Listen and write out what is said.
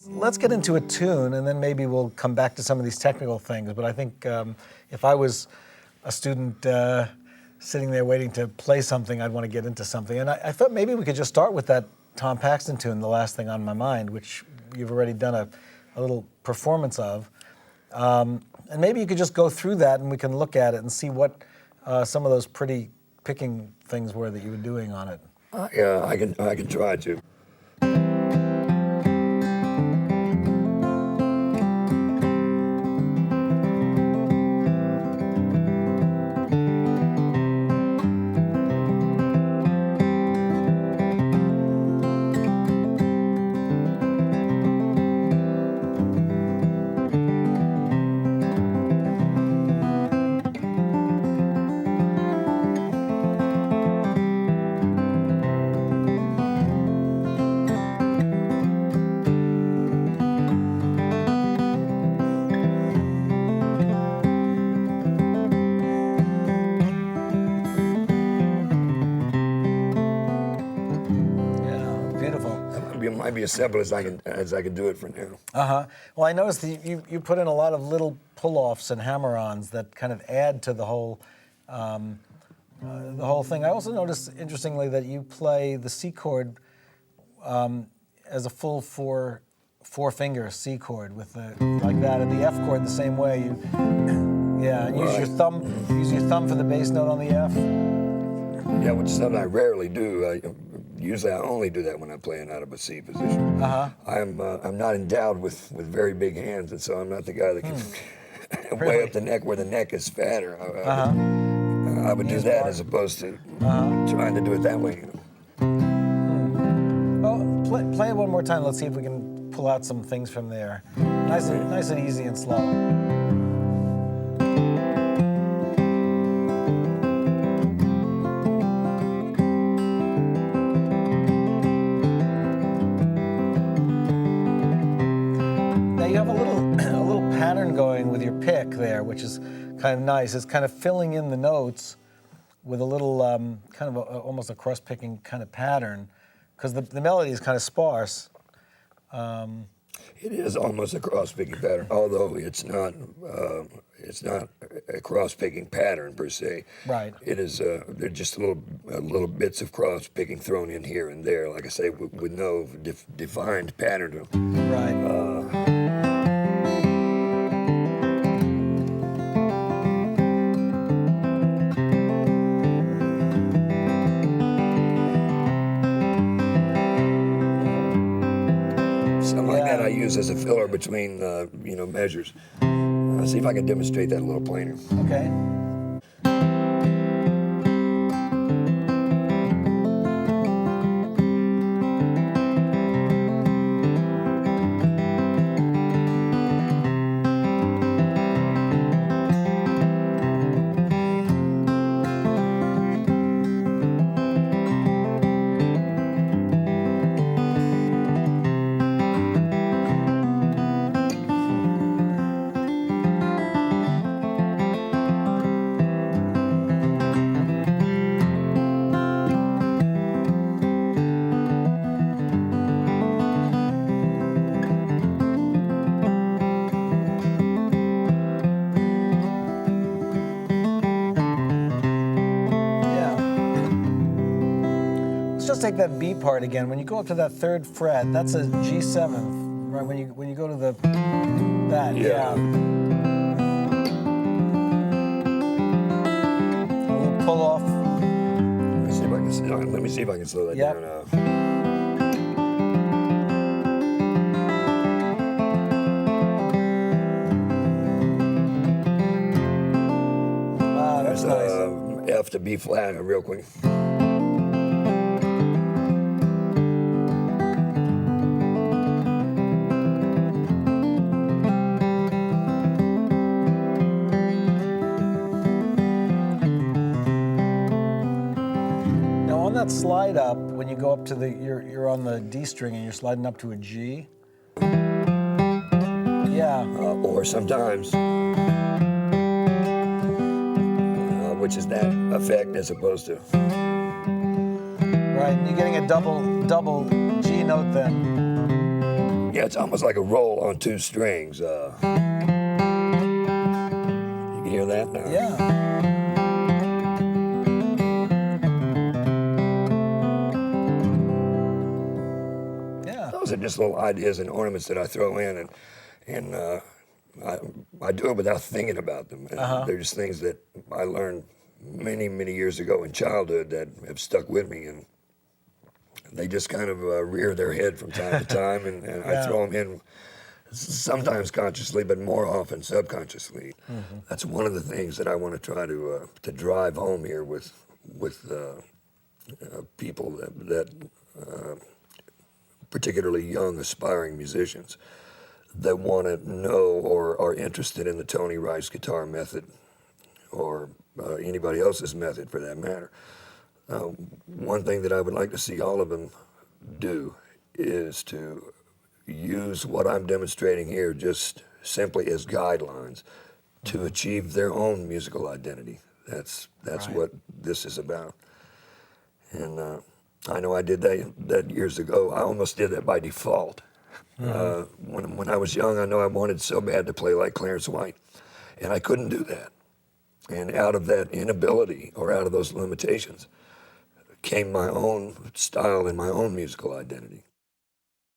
let's get into a tune, and then maybe we'll come back to some of these technical things. But I think if I was a student sitting there waiting to play something, I'd want to get into something. And I thought maybe we could just start with that Tom Paxton tune, The Last Thing on My Mind, which you've already done a little performance of. And maybe you could just go through that and we can look at it and see what some of those pretty picking things were that you were doing on it. Yeah, I can try to. It might be as simple as I can do it for now. Well, I noticed that you put in a lot of little pull-offs and hammer-ons that kind of add to the whole thing. I also noticed, interestingly, that you play the C chord as a full four-finger C chord with like that, and the F chord the same way. Use your thumb for the bass note on the F. Yeah, which is something I rarely do. Usually I only do that when I'm playing out of a C position. I'm not endowed with very big hands, and so I'm not the guy that can way up the neck where the neck is fatter. I would do that as opposed to trying to do it that way. Well, play it one more time. Let's see if we can pull out some things from there. Nice and easy and slow. You have a little pattern going with your pick there, which is kind of nice. It's kind of filling in the notes with a little kind of almost a cross-picking kind of pattern, because the melody is kind of sparse. It is almost a cross-picking pattern, although it's not a cross-picking pattern per se. Right. It is. They're just little bits of cross-picking thrown in here and there. Like I say, with no defined pattern. Right. I use as a filler between measures. See if I can demonstrate that a little plainer. Okay. Let's take that B part again. When you go up to that third fret, that's a G7, right? When you go to that. Yeah. A little pull off. Let me see if I can slow that down. Wow, that's nice. F to B flat, real quick. That slide up when you go up to you're on the D string and you're sliding up to a G. Yeah. Or sometimes, which is that effect as opposed to. Right, and you're getting a double G note then. Yeah, it's almost like a roll on two strings. You can hear that now? Yeah. Yeah. Those are just little ideas and ornaments that I throw in, and I do it without thinking about them. And they're just things that I learned many, many years ago in childhood that have stuck with me, and they just kind of rear their head from time to time, and I throw them in, sometimes consciously, but more often subconsciously. That's one of the things that I want to try to drive home here with people that particularly young aspiring musicians that want to know or are interested in the Tony Rice guitar method, or anybody else's method for that matter. One thing that I would like to see all of them do is to use what I'm demonstrating here just simply as guidelines to achieve their own musical identity. That's Right. what this is about. And I know I did that years ago. I almost did that by default. When I was young, I know I wanted so bad to play like Clarence White, and I couldn't do that. And out of that inability, or out of those limitations, came my own style and my own musical identity.